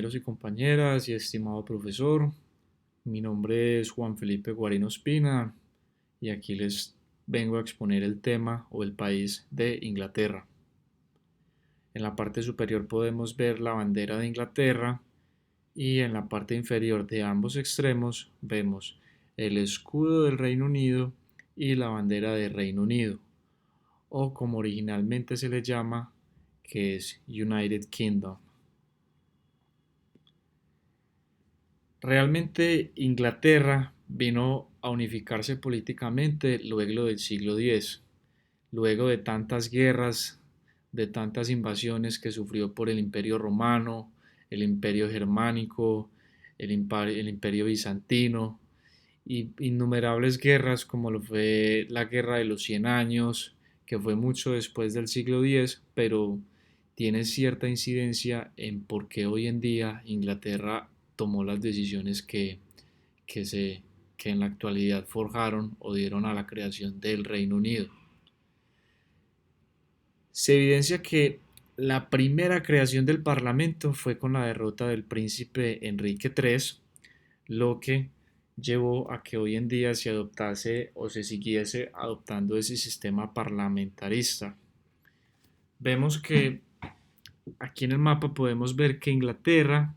Compañeros y compañeras y estimado profesor, mi nombre es Juan Felipe Guarino Espina y aquí les vengo a exponer el tema o el país de Inglaterra. En la parte superior podemos ver la bandera de Inglaterra y en la parte inferior de ambos extremos vemos el escudo del Reino Unido y la bandera del Reino Unido, o como originalmente se le llama, que es United Kingdom. Realmente Inglaterra vino a unificarse políticamente luego del siglo X, luego de tantas guerras, de tantas invasiones que sufrió por el Imperio Romano, el Imperio Germánico, el Imperio Bizantino y innumerables guerras como lo fue la Guerra de los Cien Años, que fue mucho después del siglo X, pero tiene cierta incidencia en por qué hoy en día Inglaterra tomó las decisiones que, se, que en la actualidad forjaron o dieron a la creación del Reino Unido. Se evidencia que la primera creación del Parlamento fue con la derrota del príncipe Enrique III, lo que llevó a que hoy en día se adoptase o se siguiese adoptando ese sistema parlamentarista. Vemos que aquí en el mapa podemos ver que Inglaterra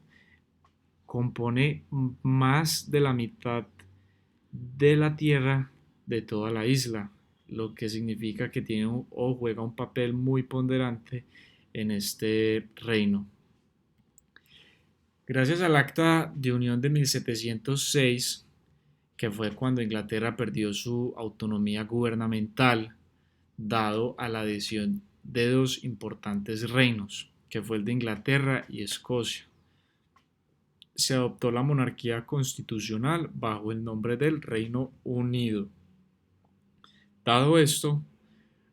compone más de la mitad de la tierra de toda la isla, lo que significa que tiene o juega un papel muy ponderante en este reino. Gracias al Acta de Unión de 1706, que fue cuando Inglaterra perdió su autonomía gubernamental, dado a la adhesión de dos importantes reinos, que fue el de Inglaterra y Escocia, se adoptó la monarquía constitucional bajo el nombre del Reino Unido. Dado esto,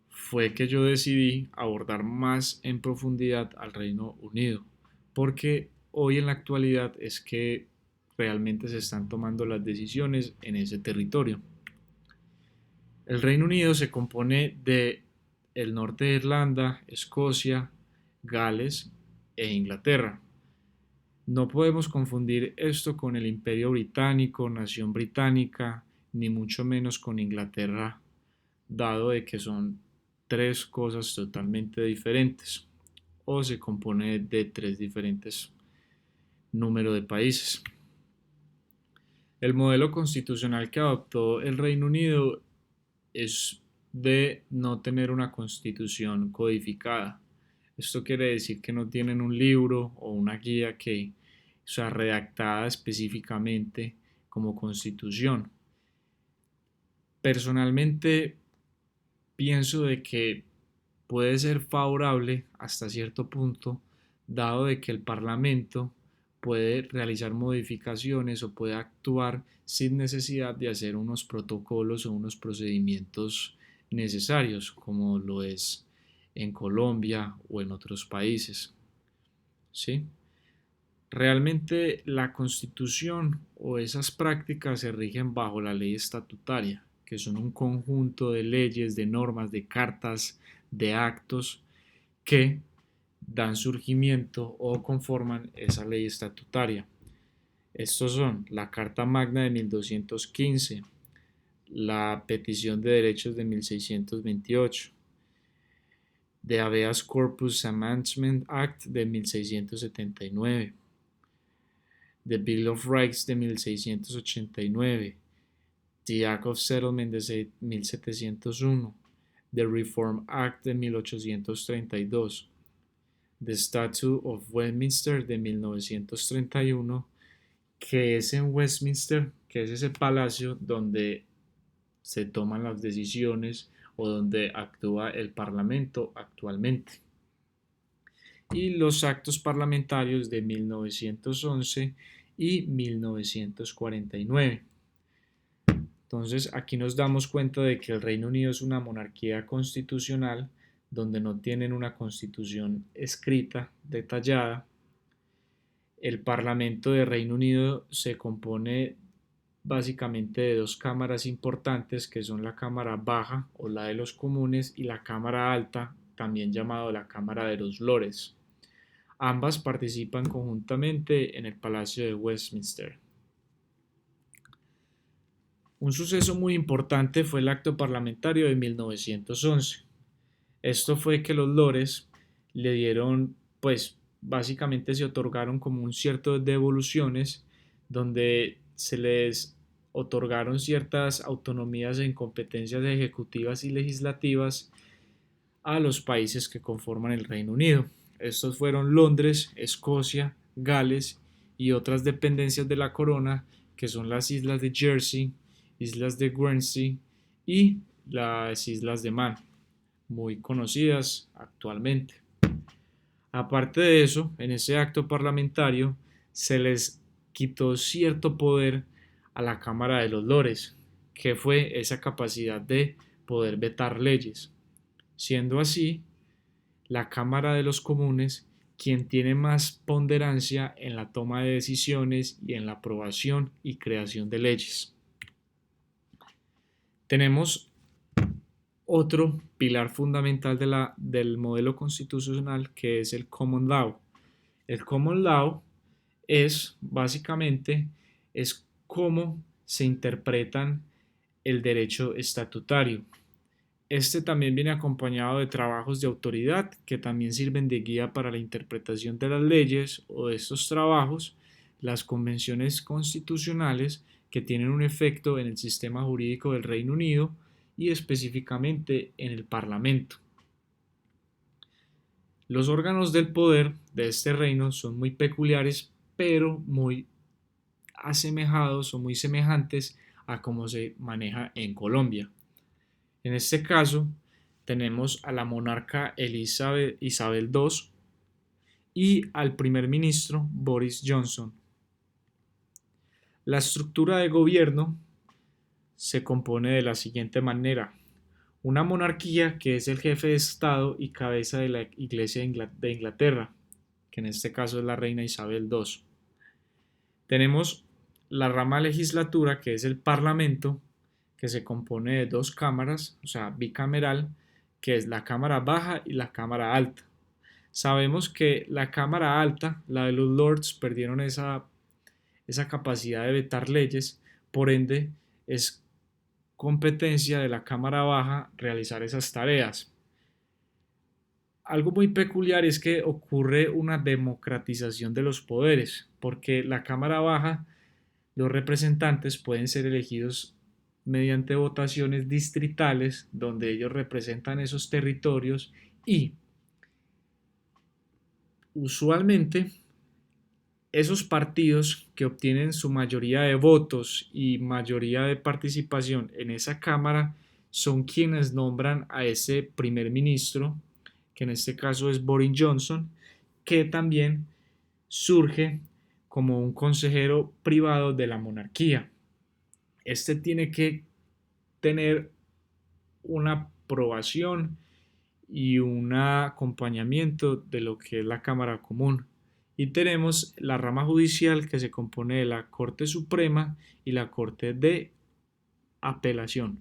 fue que yo decidí abordar más en profundidad al Reino Unido, porque hoy en la actualidad es que realmente se están tomando las decisiones en ese territorio. El Reino Unido se compone de el norte de Irlanda, Escocia, Gales e Inglaterra. No podemos confundir esto con el Imperio Británico, Nación Británica, ni mucho menos con Inglaterra, dado de que son tres cosas totalmente diferentes, o se compone de tres diferentes números de países. El modelo constitucional que adoptó el Reino Unido es de no tener una constitución codificada. Esto quiere decir que no tienen un libro o una guía que sea redactada específicamente como constitución. Personalmente pienso de que puede ser favorable hasta cierto punto, dado de que el Parlamento puede realizar modificaciones o puede actuar sin necesidad de hacer unos protocolos o unos procedimientos necesarios, como lo es en Colombia o en otros países. ¿Sí? Realmente la Constitución o esas prácticas se rigen bajo la ley estatutaria, que son un conjunto de leyes, de normas, de cartas, de actos que dan surgimiento o conforman esa ley estatutaria. Estos son la Carta Magna de 1215, la Petición de Derechos de 1628, The Habeas Corpus Amendment Act de 1679, The Bill of Rights de 1689, The Act of Settlement de 1701, The Reform Act de 1832, The Statute of Westminster de 1931, que es en Westminster, que es ese palacio donde se toman las decisiones o donde actúa el Parlamento actualmente. Y los actos parlamentarios de 1911 y 1949. Entonces aquí nos damos cuenta de que el Reino Unido es una monarquía constitucional donde no tienen una constitución escrita, detallada. El Parlamento de Reino Unido se compone básicamente de dos cámaras importantes que son la Cámara Baja o la de los Comunes y la Cámara Alta, también llamada la Cámara de los Lores. Ambas participan conjuntamente en el Palacio de Westminster. Un suceso muy importante fue el acto parlamentario de 1911. Esto fue que los lores le dieron, pues básicamente se otorgaron como un cierto de devoluciones donde se les otorgaron ciertas autonomías en competencias ejecutivas y legislativas a los países que conforman el Reino Unido. Estos fueron Londres, Escocia, Gales y otras dependencias de la corona, que son las islas de Jersey, islas de Guernsey y las islas de Man, muy conocidas actualmente. Aparte de eso, en ese acto parlamentario se les quitó cierto poder a la Cámara de los Lores, que fue esa capacidad de poder vetar leyes, siendo así la Cámara de los Comunes quien tiene más ponderancia en la toma de decisiones y en la aprobación y creación de leyes. Tenemos otro pilar fundamental del modelo constitucional, que es el Common Law. El Common Law es básicamente cómo se interpretan el derecho estatutario. Este también viene acompañado de trabajos de autoridad que también sirven de guía para la interpretación de las leyes o de estos trabajos, las convenciones constitucionales que tienen un efecto en el sistema jurídico del Reino Unido y específicamente en el Parlamento. Los órganos del poder de este reino son muy peculiares, pero muy asemejados o muy semejantes a cómo se maneja en Colombia. En este caso, tenemos a la monarca Isabel II y al primer ministro Boris Johnson. La estructura de gobierno se compone de la siguiente manera: una monarquía, que es el jefe de Estado y cabeza de la Iglesia de Inglaterra, que en este caso es la reina Isabel II. Tenemos la rama legislatura, que es el Parlamento, que se compone de dos cámaras, o sea, bicameral, que es la Cámara Baja y la Cámara Alta. Sabemos que la Cámara Alta, la de los Lords, perdieron esa capacidad de vetar leyes, por ende es competencia de la Cámara Baja realizar esas tareas. Algo muy peculiar es que ocurre una democratización de los poderes, porque la Cámara Baja, los representantes pueden ser elegidos mediante votaciones distritales donde ellos representan esos territorios y usualmente esos partidos que obtienen su mayoría de votos y mayoría de participación en esa cámara son quienes nombran a ese primer ministro, que en este caso es Boris Johnson, que también surge como un consejero privado de la monarquía. Este tiene que tener una aprobación y un acompañamiento de lo que es la Cámara Común. Y tenemos la rama judicial, que se compone de la Corte Suprema y la Corte de Apelación.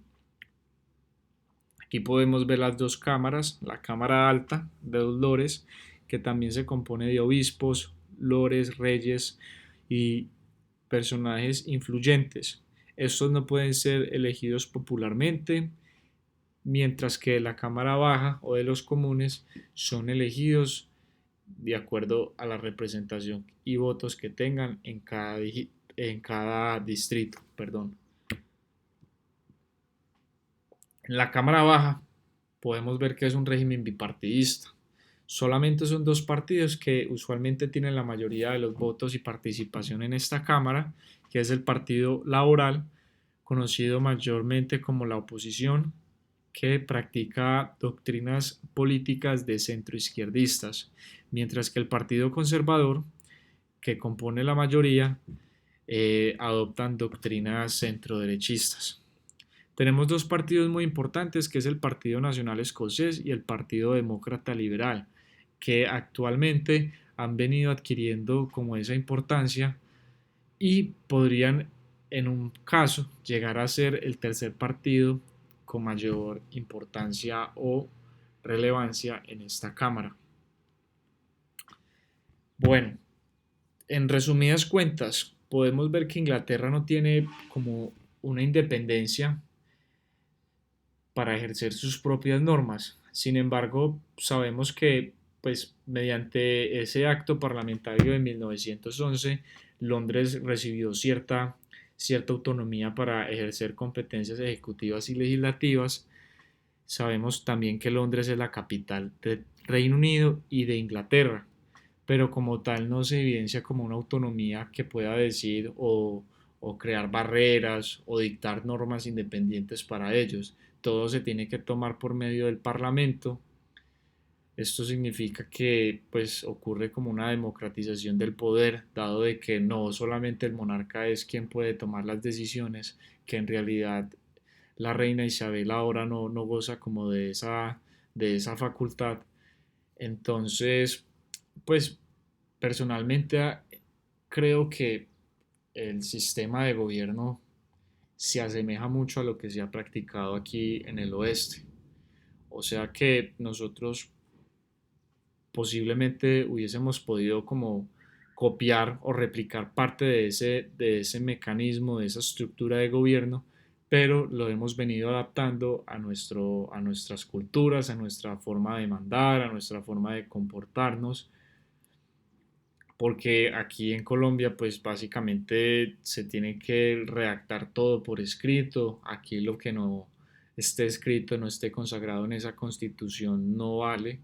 Aquí podemos ver las dos cámaras: la Cámara Alta de los Lores, que también se compone de obispos, lores, reyes y personajes influyentes. Estos no pueden ser elegidos popularmente, mientras que la Cámara Baja o de los comunes son elegidos de acuerdo a la representación y votos que tengan en cada distrito. En la Cámara Baja podemos ver que es un régimen bipartidista. Solamente son dos partidos que usualmente tienen la mayoría de los votos y participación en esta Cámara, que es el Partido Laboral, conocido mayormente como la oposición, que practica doctrinas políticas de centroizquierdistas, mientras que el Partido Conservador, que compone la mayoría, adoptan doctrinas centroderechistas. Tenemos dos partidos muy importantes, que es el Partido Nacional Escocés y el Partido Demócrata Liberal, que actualmente han venido adquiriendo como esa importancia y podrían, en un caso, llegar a ser el tercer partido con mayor importancia o relevancia en esta Cámara. Bueno, en resumidas cuentas, podemos ver que Inglaterra no tiene como una independencia para ejercer sus propias normas. Sin embargo, sabemos que pues mediante ese acto parlamentario de 1911, Londres recibió cierta autonomía para ejercer competencias ejecutivas y legislativas. Sabemos también que Londres es la capital del Reino Unido y de Inglaterra, pero como tal no se evidencia como una autonomía que pueda decir o crear barreras o dictar normas independientes para ellos. Todo se tiene que tomar por medio del Parlamento. Esto significa que pues ocurre como una democratización del poder, dado de que no solamente el monarca es quien puede tomar las decisiones, que en realidad la reina Isabel ahora no goza como de esa facultad. Entonces, pues personalmente creo que el sistema de gobierno se asemeja mucho a lo que se ha practicado aquí en el oeste. O sea que nosotros posiblemente hubiésemos podido como copiar o replicar parte de ese mecanismo, de esa estructura de gobierno, pero lo hemos venido adaptando a nuestras culturas, a nuestra forma de mandar, a nuestra forma de comportarnos, porque aquí en Colombia pues básicamente se tiene que redactar todo por escrito, aquí lo que no esté escrito, no esté consagrado en esa constitución no vale.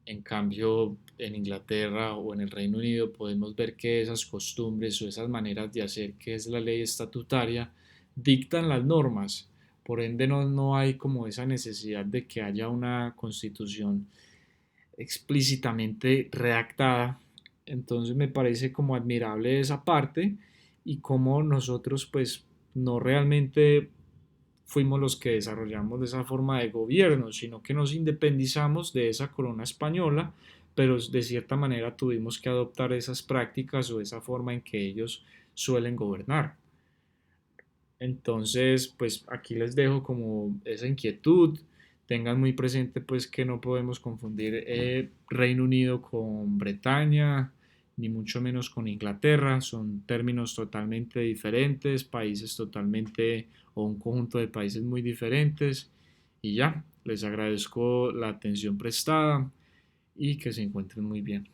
En cambio, en Inglaterra o en el Reino Unido podemos ver que esas costumbres o esas maneras de hacer, que es la ley estatutaria, dictan las normas. Por ende, no hay como esa necesidad de que haya una constitución explícitamente redactada. Entonces me parece como admirable esa parte y cómo nosotros pues no realmente fuimos los que desarrollamos de esa forma de gobierno, sino que nos independizamos de esa corona española, pero de cierta manera tuvimos que adoptar esas prácticas o esa forma en que ellos suelen gobernar. Entonces, pues aquí les dejo como esa inquietud. Tengan muy presente pues que no podemos confundir Reino Unido con Bretaña, ni mucho menos con Inglaterra. Son términos totalmente diferentes, países totalmente o un conjunto de países muy diferentes. Y ya, les agradezco la atención prestada y que se encuentren muy bien.